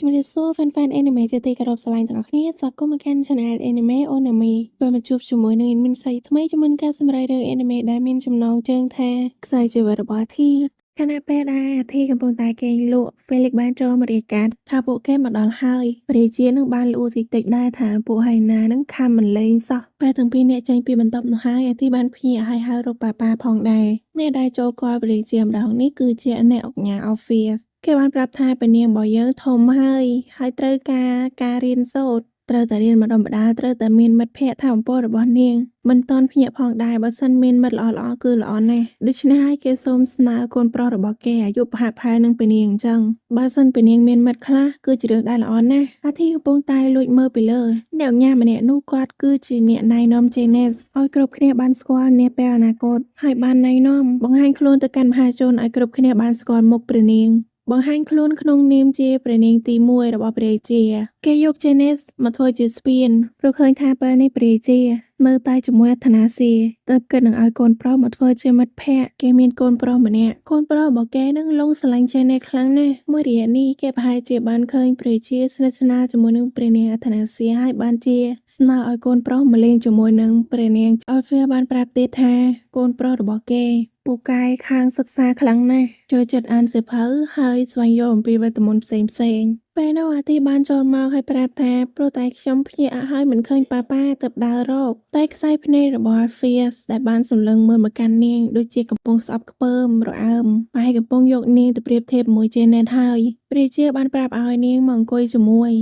ជំរាបសួរ fan anime ជាទីគោរពស្រឡាញ់ទាំងអស់គ្នាស្វាគមន៍មកកាន់ Channel Anime Onami ពេលមកជួបជាមួយនឹង admin ផ្សាយថ្មីជាមួយនឹងការសម្រាយរឿង anime ដែលមានចំណងជើងថាខ្សែជីវិតរបស់ T ខណៈពេលដែល T កំពុងតែគេងលក់ Felix បានចូលមករាយការណ៍ថាពួកគេមកដល់ហើយរាជានឹងបានលួចតិចៗដែរថាពួកហៃណានឹងខំមិនលេងសោះពេលទាំងពីរនាក់ចេញពីបន្ទប់នោះហើយ T បានភ្ញាក់ហើយហៅរកប៉ាផងដែរអ្នកដែលចូលគាល់រាជាម្ដងនេះគឺជាអ្នកអង្គការ Office គេបានប្រាប់ថាពនាងរបស់យើងធំហើយត្រូវការរៀនសូត្រត្រូវតែរៀនម្ដុំម្ដាលត្រូវតែមានមិត្តភ័ក្តិថាមពលរបស់នាងមិនតន់ភ្ញាក់ផងដែរបើសិនមានមិត្តល្អៗគឺល្អណាស់ដូច្នេះហើយគេសូមស្នើកូនប្រុសរបស់គេអាយុប្រហាក់ប្រហែលនឹងពនាងអញ្ចឹងបើសិនពនាងមានមិត្តខ្លះគឺជារឿងដែលល្អណាស់អាធីកំពុងតែលួចមើលពីលើអ្នកញ៉ាំម្នាក់នោះគាត់គឺជាអ្នកណែនាំ Janes ឲ្យគ្រប់គ្នាបានស្គាល់នាពេលអនាគតហើយបានណែនាំបង្ហាញខ្លួនទៅកាន់មហាជនឲ្យគ្រប់គ្នាបានស្គាល់មុខព្រះនាងបង្ហាញខ្លួនក្នុងនាមជាព្រះនាងទី1របស់ព្រះរាជាគេយក Janes មកធ្វើជាស្ពានព្រោះឃើញថាពេលនេះព្រះរាជានៅតែជាមួយអធនាស៊ីទើបគិតនឹងឲ្យកូនប្រុសមកធ្វើជាមិត្តភក្តិគេមានកូនប្រុសម្នាក់កូនប្រុសរបស់គេនឹងលងស្រឡាញ់ Janes ខ្លាំងណាស់មួយរយៈនេះគេប្រហែលជាបានឃើញព្រះរាជាស្និទ្ធស្នាលជាមួយនឹងព្រះនាងអធនាស៊ីហើយបានជាស្នើឲ្យកូនប្រុសមកលេងជាមួយនឹងព្រះនាងអល់ហ្វៀបានប្រាប់ទៀតថាកូនប្រុសរបស់គេពូកែខាងសិក្សាខ្លាំងណាស់ចូលចិត្តអានសៀវភៅហើយស្វែងយល់អំពីវេទមន្តផ្សេងពេលនោះអាទីបានចូលមកហើយប្រាប់ថាព្រោះតែខ្ញុំភ្ញាក់ហើយមិនឃើញប៉ាទៅដើររកតែខ្សែភ្នែករបស់ Fierce ដែលបានសម្លឹងមើលមកកាន់នាងដូចជាកំពុងស្អប់ខ្ពើមរអើមហើយកំពុងយកនាងទៅប្រៀបធៀបមួយ Janet ហើយព្រះជាបានប្រាប់ឲ្យនាងមកអង្គុយជាមួយ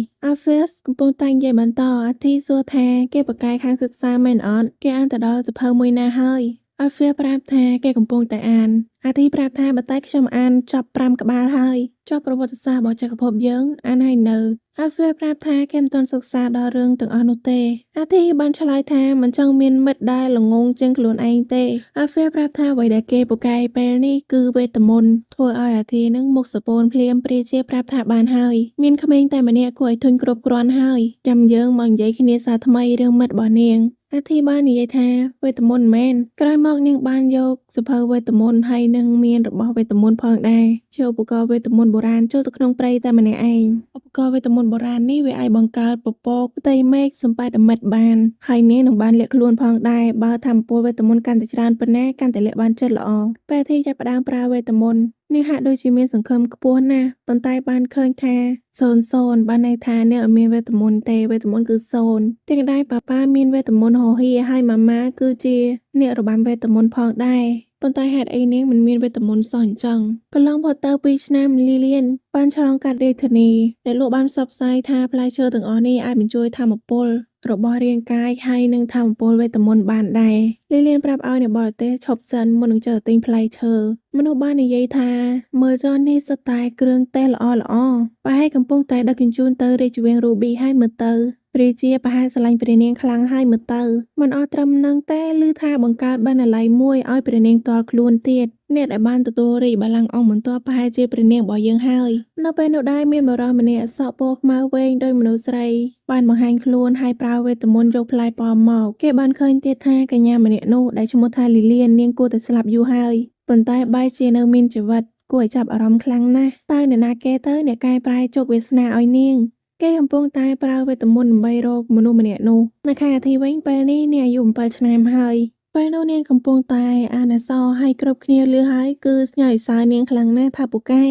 Fierce កំពុងតែនិយាយបន្តអាទីសួរថាគេបកកាយខាងសិក្សាមែនអត់គេអានទៅដល់សៀវភៅមួយណាហើយAlfia ប្រាប់ថាគេកំពុងតែអានអាទីប្រាប់ថាបើតែខ្ញុំអានចប់5ក្បាលហើយចប់ប្រវត្តិសាស្ត្ររបស់ចក្រភពយើងអានហើយនៅAlfia ប្រាប់ថាគេមិនទាន់សិក្សាដល់រឿងទាំងអស់នោះទេអាទីបានឆ្លើយថាមិនចង់មានមិត្តដែលល្ងងជាងខ្លួនឯងទេ Alfia ប្រាប់ថាអ្វីដែលគេពូកែពេលនេះគឺវេទមន្តធ្វើឲ្យអាទីនឹងមុខសពោនភ្លាមព្រាជាប្រាប់ថាបានហើយមានក្មេងតែម្នាក់គួរឲ្យធុញគ្រប់គ្រាន់ហើយចាំយើងមកនិយាយគ្នាសារថ្មីរឿងមិត្តរបស់នាងអាធីបាននិយាយថាវេទមន្តមែនក្រោយមកនាងបានយកសភៅវេទមន្តហើយនឹងមានរបស់វេទមន្តផងដែរជាឧបករណ៍វេទមន្តបុរាណចូលទៅក្នុងព្រៃតែម្នាក់ឯងឧបករណ៍វេទមន្តបុរាណនេះវាអាចបង្កើតពពកផ្ទៃមេឃសម្បែតអមិតបានហើយនាងនឹងបានលាក់ខ្លួនផងដែរបើថាមពលវេទមន្តកាន់តែច្រើនប៉ុណ្ណាកាន់តែលាក់បានចិត្តល្អពេលទីចាប់ផ្ដើមប្រើវេទមន្តនាងហាក់ដូចជាមានសង្ឃឹមខ្ពស់ណាស់ប៉ុន្តែបានឃើញថា00បានន័យថានាងអត់មានវេទមន្តទេវេទមន្តគឺ0ទាំងដែរប៉ាមានវេទមន្តហោហៀហើយម៉ាម៉ាគឺជាអ្នករបាំវេទមន្តផងដែរប៉ុន្តែហេតុអីនាងមិនមានវេទមន្តសោះអញ្ចឹងកន្លងផុតទៅ2ឆ្នាំលីលៀនបានឆ្លងកាត់រាជធានីដែលលោកបានផ្សព្វផ្សាយថាផ្លែឈើទាំងអស់នេះអាចបញ្ជួយធម្មពលរបស់រាងកាយហើយនឹងធម្មពលវេទមន្តបានដែរលីលៀនប្រាប់ឲ្យអ្នកបរទេសឈប់សិនមុននឹងចូលទិញផ្លែឈើមនុស្សបាននិយាយថាមើលចននេះសុទ្ធតែគ្រឿងទេសល្អប្រហែលកំពុងតែដឹកជញ្ជូនទៅរាជវាំងរូប៊ីហើយមើលទៅព្រះជាប្រហែលស្រឡាញ់ព្រះនាងខ្លាំងហើយមើលទៅមិនអត់ត្រឹមនឹងទេឮថាបង្កើតបណ្ណាល័យមួយឲ្យព្រះនាងតល់ខ្លួនទៀតអ្នកដែលបានទទួលរាជបល្ល័ង្កអង្គបន្ទាប់ប្រហែលជាព្រះនាងរបស់យើងហើយនៅពេលនោះដែរមានបរិសម្នាក់សក់ពណ៌ខ្មៅវែងដោយមនុស្សស្រីបានបង្ហាញខ្លួនហើយប្រើវេទមន្តយកផ្លែប៉ោមមកគេបានឃើញទៀតថាកញ្ញាម្នាក់នោះដែលឈ្មោះថាលីលៀននាងគួរតែស្លាប់យូរហើយប៉ុន្តែបែរជានៅមានជីវិតគួរឲ្យចាប់អារម្មណ៍ខ្លាំងណាស់តើអ្នកណាគេទៅអ្នកកែប្រែជោគវាសនាឲ្យនាងគេកំពុងតែប្រើវេទមន្តដើម្បីរកមនុស្សម្នាក់នោះនៅខែអាធីវិញពេលនេះនាងអាយុ7ឆ្នាំហើយពេលនោះនាងកំពុងតែអានអក្សរហើយគ្រប់គ្នាលឺហើយគឺស្ញើឲ្យសើនាងខ្លាំងណាស់ថាពូកែ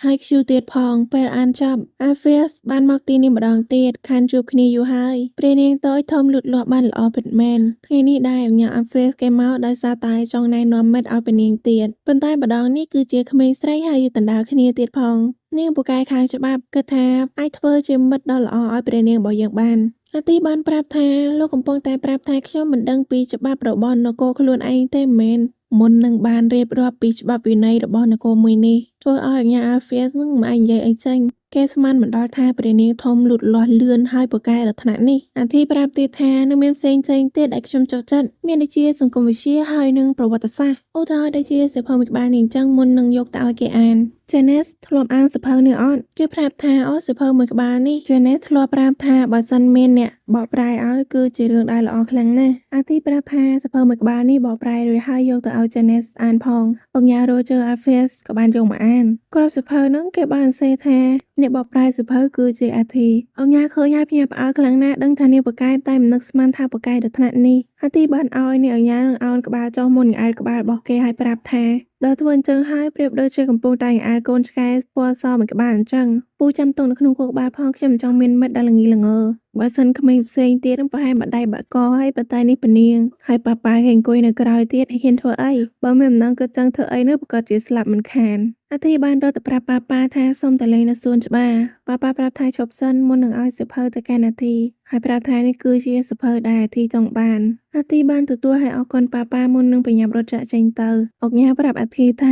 ហើយខ្ជូទៀតផងពេលអានចប់ Alpheus បានមកទីនេះម្ដងទៀតខានជួបគ្នាយូរហើយព្រះនាងតូចធំលូតលាស់បានល្អពិតមែនថ្ងៃនេះដែរអង្គ Alpheus គេមកដោយសារតែចង់ណែនាំមិត្តឲ្យព្រះនាងទៀតប៉ុន្តែម្ដងនេះគឺជាក្មេងស្រីហើយយូរដណ្ដើរគ្នាទៀតផងនាងពូកែខាងច្បាប់គិតថាអាចធ្វើជាមិត្តដ៏ល្អឲ្យព្រះនាងរបស់យើងបានអាទីបានប្រាប់ថាលោកកំពុងតែប្រាប់ថាខ្ញុំមិនដឹងពីច្បាប់របស់នគរខ្លួនឯងទេមែនមុននឹងបានរៀបរាប់ពីច្បាប់វិន័យរបស់នគរមួយនេះធ្វើឲ្យអាញា Alpheus នឹងមិនអាចនិយាយអីចេញគេស្មានមិនដល់ថាព្រះនាងធំលូតលាស់លឿនហើយពូកែដល់ថ្នាក់នេះអាទីប្រាប់ទៀតថានឹងមានផ្សេងទៀតដែលខ្ញុំចង់ចិត្តមានដូចជាសង្គមវិទ្យាហើយនឹងប្រវត្តិសាស្ត្រឧទាហរណ៍ដូចជាសៀវភៅមួយក្បាលនេះអញ្ចឹងមុននឹងយកទៅឲ្យគេអាន Janice ធ្លាប់អានសៀវភៅនេះអត់គេប្រាប់ថាអូសៀវភៅមួយក្បាលនេះ Janice ធ្លាប់ប្រាប់ថាបើសិនមានអ្នកបកប្រែឲ្យគឺជារឿងដែលល្អខ្លាំងណាស់អាទីប្រាប់ថាសៀវភៅមួយក្បាលនេះបកប្រែរួចហើយយកទៅឲ្យ Janice អានផងអង្គញា Roger Alphys ក៏បានយកមកអានគ្រាប់សៀវភៅហ្នឹងគេបានសរសេរថាអ្នកបកប្រែសៀវភៅគឺជាអាធីអង្គញាឃើញហើយភ្ញាក់ផ្អើលខ្លាំងណាស់ដឹងថានាងប្រកែកតែមិននឹកស្មានថាប្រកែកដល់ថ្នាក់នេះអាទីបានឲ្យនាងអង្គញានឹងអោនក្បាលចុះមុននឹងអែតក្បាលរបស់គេហើយប្រាប់ថាដល់ធ្វើអញ្ចឹងហើយប្រៀបដូចជាកំពុងតែអែតកូនឆ្កែពណ៌សមួយក្បាលអញ្ចឹងពូចាំទុកនៅក្នុងគោកក្បាលផងខ្ញុំមិនចង់មានមិត្តដែលល្ងីល្ងើបើសិនក្មេងផ្សេងទៀតនឹងប្រហែលបាក់ដៃបាក់កហើយប៉ុន្តែនេះពនាងហើយប៉ាប៉ាគេអង្គុយនៅក្រោយទៀតហ៊ានធ្វើអីបើមិនម្ដងគាត់ចង់ធ្វើអីនោះប្រកាសជាស្លាប់មិនខានអាទីបានរត់ទៅប្រាប់ប៉ាប៉ាថាសូមទៅលេងនៅសួនច្បារប៉ាប៉ាប្រាប់ថាឈប់សិនមុននឹងឲ្យសៀវភៅទៅកាន់អាទីហើយប្រាប់ថានេះគឺជាសៀវភៅដែលអាទីចង់បានអាទីបានទទួលឲ្យអរគុណប៉ាប៉ាមុននឹងប្រញាប់រត់ចាក់ចេញទៅអុកញ៉ាប្រាប់អាទីថា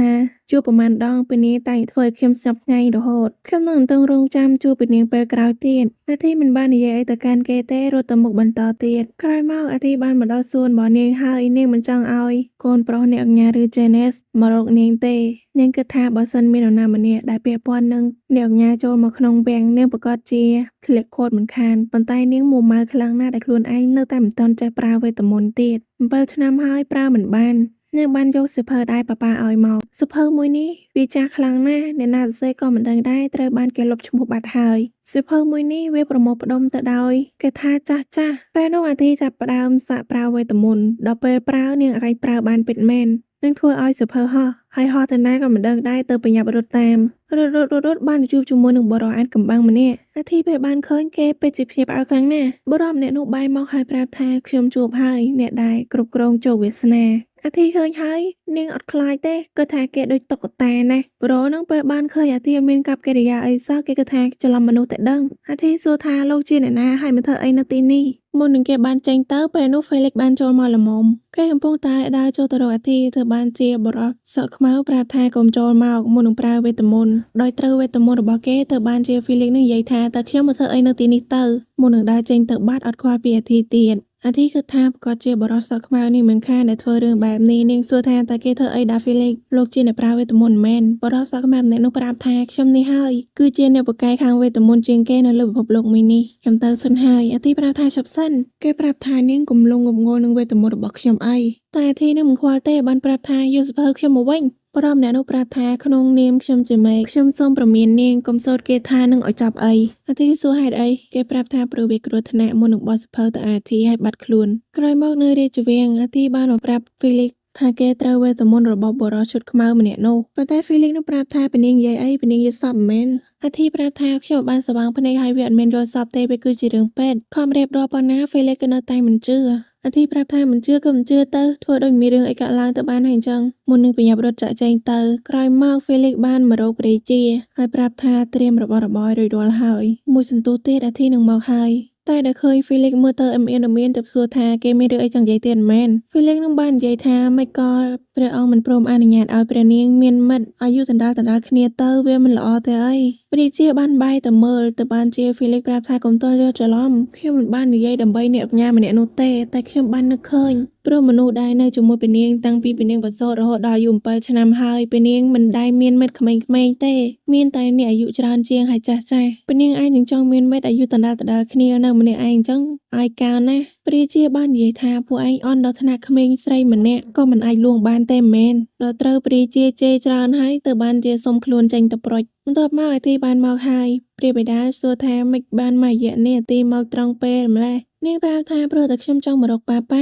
ជួបប្រមាណដងពីនាងតែធ្វើឲ្យខ្ញុំស្ញប់ថ្ងៃរហូតខ្ញុំនឹងតឹងរង់ចាំជួបពីនាងពេលក្រោយទៀតអាទីមិនបាននិយាយអីទៅកាន់គេទេរត់ទៅមុខបន្តទៀតក្រោយមកអាទីបានមកដល់សួនរបស់នាងហើយនាងមិនចង់ឲ្យកូនប្រុសអ្នកអុកញ៉ាឬ Janice មករកនាងទេនាងគិតថាបើសិនមាននរណាម្នាក់ដែលពាក់ព័ន្ធនឹងអ្នកអុកញ៉ាចូលមកក្នុងវាំងនាងប្រកាសជាធ្លាក់ខូចមិនខានប៉ុន្តែនាងមួម៉ៅខ្លាំងណាស់ដែលខ្លួនឯងនៅតែមិនទាន់ចេះប្រើវេទមន្តទៀត7 ឆ្នាំហើយប្រើមិនបាននាងបានយកសៀវភៅដែលប៉ាប៉ាឲ្យមកសៀវភៅមួយនេះវាចាស់ខ្លាំងណាស់អ្នកណាសរសេរក៏មិនដឹងដែរត្រូវបានគេលុបឈ្មោះបាត់ហើយសៀវភៅមួយនេះវាប្រមូលផ្ដុំទៅដោយគេថាចាស់ពេលនោះអាទីចាប់ផ្ដើមសាកប្រើវេទមន្តដល់ពេលប្រើនាងអាចប្រើបានពិតមែននឹងធ្វើឲ្យសៀវភៅហោះហើយហោះទៅណាក៏មិនដឹងដែរទៅប្រញាប់រត់តាមរត់បានជួបជាមួយនឹងបរិអានកំបាំងម្នាក់អាធីពេលបានឃើញគេពេជ្រជាភ្ញាក់ផ្អើលខ្លាំងណាស់បរិម្នាក់នោះបែរមកហើយប្រាប់ថាខ្ញុំជួបហើយអ្នកដែលគ្រប់គ្រងជោគវាសនាអាធីឃើញហើយនាងអត់ខ្លាចទេគាត់ថាគេដូចតុក្កតាណាស់ប្រូនឹងពេលបានឃើញអាធីមានកាប់កិរិយាអីសោះគេគិតថាច្រឡំមនុស្សតែដឹងអាធីសួរថាលោកជាអ្នកណាហើយមកធ្វើអីនៅទីនេះមុននឹងគេបានចេញទៅពេលនោះ Felix បានចូលមកល្មមគេកំពុងតែដើរចូលទៅរកអាធីធ្វើបានជាបរិសសក់ខ្មៅប្រាប់ថាកុំចូលមកមុននឹងប្រើវេទមន្តដោយត្រូវវេទមន្តរបស់គេធ្វើបានជា Felix នឹងនិយាយថាតើខ្ញុំមកធ្វើអីនៅទីនេះទៅមុននឹងដើរចេញទៅបាត់អត់ខ្វល់ពីអាធីទៀតអាធីគិតថាប្រកាសជាបរិសសក់ខ្មៅនេះមិនខានដែលធ្វើរឿងបែបនេះនាងសួរថាតើគេធ្វើអីដល់ Felix លោកជាអ្នកប្រើវេទមន្តមែនបរិសសក់ខ្មៅម្នាក់នោះប្រាប់ថាខ្ញុំនេះហើយគឺជាអ្នកបកកាយខាងវេទមន្តជាងគេនៅលើពិភពលោកមួយនេះខ្ញុំទៅសិនហើយអាទីប្រាប់ថាឈប់សិនគេប្រាប់ថានាងកុំលងងប់ងល់នឹងវេទមន្តរបស់ខ្ញុំអីតែអាធីនឹងមិនខ្វល់ទេបានប្រាប់ថាយកសៀវភៅខ្ញុំមកវិញបរិមម្នាក់នោះប្រាប់ថាក្នុងនាមខ្ញុំជាមេឃខ្ញុំសូមប្រមាននាងកុំសូត្រគេថានឹងឲ្យចាប់អីអាធីសួរហេតុអីគេប្រាប់ថាព្រោះវាគ្រោះថ្នាក់មុននឹងបោះសៀវភៅទៅអាធីឲ្យបាត់ខ្លួនក្រោយមកនៅរាជវាំងអាធីបានមកប្រាប់ Felix ថាគេត្រូវវេទមន្តរបស់បរិសឈុតខ្មៅម្នាក់នោះប៉ុន្តែ Felix នោះប្រាប់ថាពនាងនិយាយអីពនាងយល់សប្តិមែនអាធីប្រាប់ថាខ្ញុំបានស្វាងភ្នែកហើយវាអត់មានយល់សប្តិទេវាគឺជារឿងពេទ្យខំរៀបរាប់ប៉ុណ្ណា Felix ក៏នៅតែមិនជឿអាធីប្រាប់ថាមិនជឿក៏មិនជឿទៅធ្វើដូចមានរឿងអីកើតឡើងទៅបានហើយអញ្ចឹងមុននឹងប្រញាប់រត់ចាក់ចែងទៅក្រោយមក Felix បានមករកព្រះរាជាហើយប្រាប់ថាត្រៀមរបស់របររួចរាល់ហើយមួយសន្ទុះទៀតអាធីនឹងមកហើយតែដល់ឃើញ Felix មើលទៅអៀនៗទៅសួរថាគេមានរឿងអីចង់និយាយទៀតមែន Felix នឹងបាននិយាយថាមិនក៏ព្រះអង្គមិនព្រមអនុញ្ញាតឲ្យព្រះនាងមានមិត្តអាយុដណ្ដើលគ្នាទៅវាមិនល្អទេអីព្រះរាជាបានបែរទៅមើលទៅបានជា Felix ប្រាប់ថាកុំទល់យល់ច្រឡំខ្ញុំមិនបាននិយាយដើម្បីអ្នកបញ្ញាម្នាក់នោះទេតែខ្ញុំបាននឹកឃើញព្រោះមនុស្សដែលនៅជាមួយព្រះនាងតាំងពីព្រះនាងប្រសូតរហូតដល់អាយុ7 ឆ្នាំហើយព្រះនាងមិនដែលមានមិត្តក្មេងៗទេមានតែអ្នកអាយុច្រើនជាងហើយចាស់ព្រះនាងឯងនឹងចង់មានមិត្តអាយុដណ្ដើលគ្នានៅម្នាក់ឯងអញ្ចឹងអាយកាលណាស់ព្រះរាជាបាននិយាយថាពួកឯងអន់ដល់ថ្នាក់ក្មេងស្រីម្នាក់ក៏មិនអាចលួងបានទេមែនដល់ត្រូវព្រះរាជាជេរច្រើនហើយទៅបានជាសុំខ្លួនចេញទៅប្រូចបន្ទាប់មកអាទីបានមកហើយព្រះបិតាសួរថាមិនបានមករយៈនេះអាទីមកត្រង់ពេលម្ល៉េះនាងប្រាប់ថាព្រោះតែខ្ញុំចង់មករកប៉ាប៉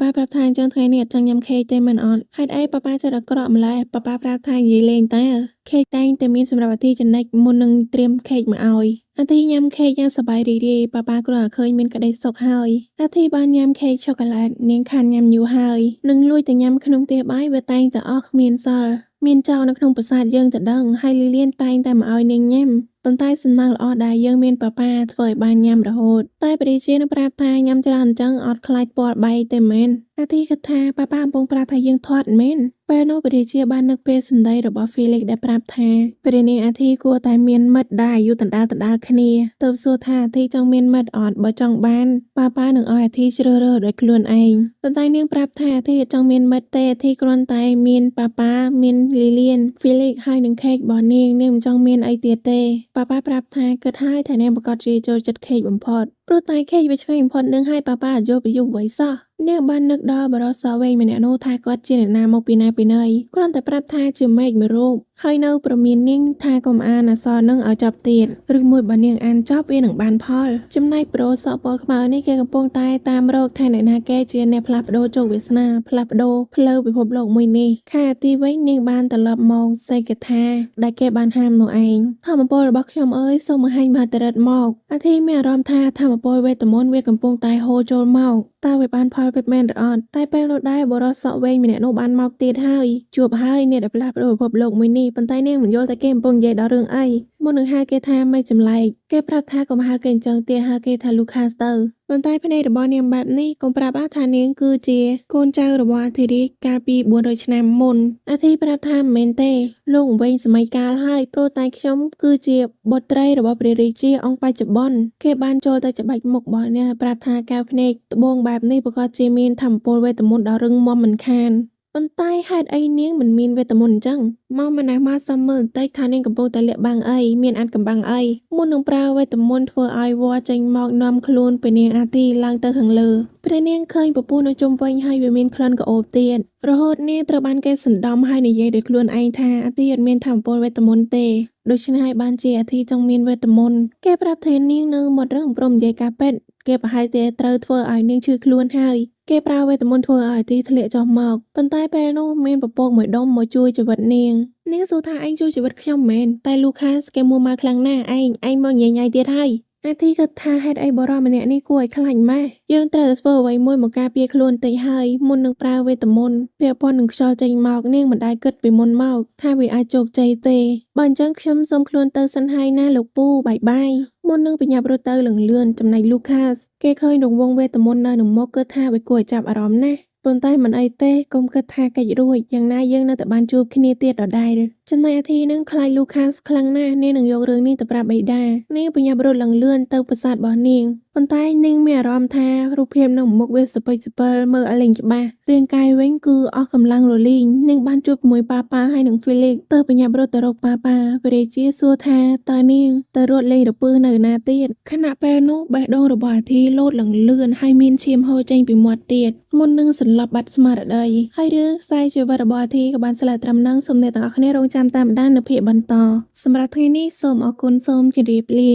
ាប្រាប់ថាអញ្ចឹងថ្ងៃនេះអត់ចង់ញ៉ាំខេកទេមែនអត់ហេតុអីប៉ាប៉ាចិត្តអាក្រក់ម្ល៉េះប៉ាប៉ាប្រាប់ថានិយាយលេងតើខេកតែងតែមានសម្រាប់អាទីចំណិចមុននឹងត្រៀមខេកមកឲ្យអាទីញ៉ាំខេកយ៉ាងសប្បាយរីករាយប៉ាប៉ាគ្រាន់តែឃើញមានក្តីសុខហើយអាទីបានញ៉ាំខេកឆូកូឡេតនាងខានញ៉ាំយូរហើយនឹងលួចទៅញ៉ាំក្នុងផ្ទះបាយវាតែងតែអស់គ្មានសល់មានចោលនៅក្នុងប្រាសាទយើងទៅដឹងហើយលីលៀនតែងតែមកឲ្យនាងញ៉ាំប៉ុន្តែសំណាងល្អដែលយើងមានប៉ាប៉ាធ្វើឲ្យបានញ៉ាំរហូតតែព្រះរាជានឹងប្រាប់ថាញ៉ាំច្រើនអញ្ចឹងអត់ខ្លាចពណ៌បែកទេមែនអាទីគិតថាប៉ាប៉ាកំពុងប្រាប់ថាយើងធាត់មែនពេលនោះព្រះរាជាបាននឹកពេលសម្ដីរបស់ Felix ដែលប្រាប់ថាព្រះនាងអាធីគួរតែមានមិត្តដែលអាយុដណ្ដើលគ្នាទើបសួរថាអាធីចង់មានមិត្តអត់បើចង់បានប៉ាប៉ានឹងឲ្យអាធីជ្រើសរើសដោយខ្លួនឯងប៉ុន្តែនាងប្រាប់ថាអាធីអត់ចង់មានមិត្តទេអាធីគ្រាន់តែមានប៉ាប៉ាមាន លីលៀន ហ្វីលីក ហើយនឹងខេករបស់នាងមិនចង់មានអីទៀតទេប៉ាប្រាប់ថាគិតហើយថានាងប្រកាសជាចូលចិត្តខេកបំផុតព្រោះតែខេកវាឆ្ងាញ់បំផុតនឹងហើយប៉ាអត់យល់ពីយុវវ័យសោះនាងបាននឹកដល់បរិសវែងម្នាក់នោះថាគាត់ជាអ្នកណាមកពីណាពីណីគ្រាន់តែប្រាប់ថាជាមេឃមួយរូបហើយនៅប្រមាននាងថាកុំអានអក្សរនឹងឲ្យចប់ទៀតឬមួយបើនាងអានចប់វានឹងបានផលចំណែកប្រូសក់ពណ៌ខ្មៅនេះគេកំពុងតែតាមរកថាអ្នកណាគេជាអ្នកផ្លាស់ប្ដូរជោគវាសនាផ្លាស់ប្ដូរផ្លូវពិភពលោកមួយនេះខែអាទីវិញនាងបានត្រឡប់មកសេកថាដែលគេបានហាមនោះឯងធម្មពលរបស់ខ្ញុំអើយសូមបង្ហាញមហិទ្ធិឫទ្ធិមកអាធីមានអារម្មណ៍ថាធម្មពលវេទមន្តវាកំពុងតែហូរចូលមកតើវាបានផលពិតមែនឬអត់តែពេលនោះដែរបរិសសក់វែងម្នាក់នោះបានមកទៀតហើយជួបហើយអ្នកដែលផ្លាស់ប្ដូរពិភពលោកមួយនេះប៉ុន្តែនាងមិនយល់តែគេកំពុងនិយាយដល់រឿងអីមុននឹងហៅគេថាមេចម្លែកគេប្រាប់ថាកុំហៅគេអញ្ចឹងទៀតហៅគេថាលូខាសទៅប៉ុន្តែភ្នែករបស់នាងបែបនេះកុំប្រាប់ថានាងគឺជាកូនចៅរបស់អធិរាជកាលពី400ឆ្នាំមុនអធិប្រាប់ថាមិនមែនទេលោកវែងសម័យកាលហើយព្រោះតែខ្ញុំគឺជាបុត្រីរបស់ព្រះរាជាអង្គបច្ចុប្បន្នគេបានចូលទៅច្បាច់មុខរបស់នាងប្រាប់ថាកែវភ្នែកត្បូងបែបនេះប្រកាសជាមានធម្មពលវេទមន្តដ៏រឹងមាំមិនខានប៉ុន្តែហេតុអីនាងមិនមានវេទមន្តអញ្ចឹងមកម្នេះមកសុំមើលបន្តិចថានាងកំពុងតែលាក់បាំងអីមានអាត់កំបាំងអីមុននឹងប្រើវេទមន្តធ្វើឲ្យវល្លិចេញមកនាំខ្លួនព្រះនាងអាទីឡើងទៅខាងលើព្រះនាងឃើញពពុះនៅជុំវិញហើយវាមានក្លិនក្រអូបទៀតរហូតនាងត្រូវបានគេសណ្ដំហើយនិយាយដោយខ្លួនឯងថាអាទីអត់មានធម្មពលវេទមន្តទេដូច្នេះហើយបានជាអាទីចង់មានវេទមន្តគេប្រាប់ថានាងនៅមាត់រឹងព្រមនិយាយការពិតគេប្រហែលជាត្រូវធ្វើឲ្យនាងឈឺខ្លួនហើយគេប្រើវេទមន្តធ្វើឲ្យអាទីធ្លាក់ចុះមកប៉ុន្តែពេលនោះមានពពកមួយដុំមកជួយជីវិតនាងសួរថាឯងជួយជីវិតខ្ញុំមែនតែលូខាសគេមួម៉ៅខ្លាំងណាស់ឯងមកញញៃទៀតហើយអាទីគិតថាហេតុអីបរិសម្នាក់នេះគួរឲ្យខ្លាចម៉េះយើងត្រូវតែធ្វើអ្វីមួយមកការពារខ្លួនតិចហើយមុននឹងប្រើវេទមន្តពាក់ព័ន្ធនឹងខ្យល់ចេញមកនាងមិនដែលគិតពីមុនមកថាវាអាចជោគជ័យទេបើអញ្ចឹងខ្ញុំសូមខ្លួនទៅសិនហើយណាលោកពូបាយមុននឹងបញ្ញាប់រត់ទៅលឿនចំណែកលូខាសគេឃើញរង្វង់វេទមន្តនៅនឹងមុខគិតថាវាគួរឲ្យចាប់អារម្មណ៍ណាស់ប៉ុន្តែមិនអីទេកុំគិតថាកិច្ចរួចយ៉ាងណាយើងនៅតែបានជួបគ្នាទៀតដដែលចំណែកអាធីនឹងខ្លាចលូខាសខ្លាំងណាស់នាងនឹងយករឿងនេះទៅប្រាប់បិតានាងបញ្ញាប់រត់ឡើងលឿនទៅប្រាសាទរបស់នាងប៉ុន្តែនាងមានអារម្មណ៍ថារូបភាពនៅមុខវាសពិចសពិលមើលអលេងច្បាស់រាងកាយវិញគឺអស់កម្លាំងរលីងនាងបានជួបជាមួយប៉ាហើយនឹងហ្វីលីកទៅបញ្ញាប់រត់ទៅរកប៉ាព្រះរាជាសួរថាតើនាងទៅរត់លេងរពើនៅណាទៀតខណៈពេលនោះបេះដូងរបស់អាធីលោតឡើងលឿនហើយមានឈាមហូរចេញពីមាត់ទៀតមុននឹងសន្លប់បាត់ស្មារតីហើយរឿងខ្សែជីវិតរបស់អាធីក៏បានស្លាប់ត្រឹមនឹងសូមអ្នកទាំងអស់គ្នារងចាំតាមដាននៅភាគបន្តសម្រាប់ថ្ងៃនេះសូមអរគុណសូមជម្រាបលា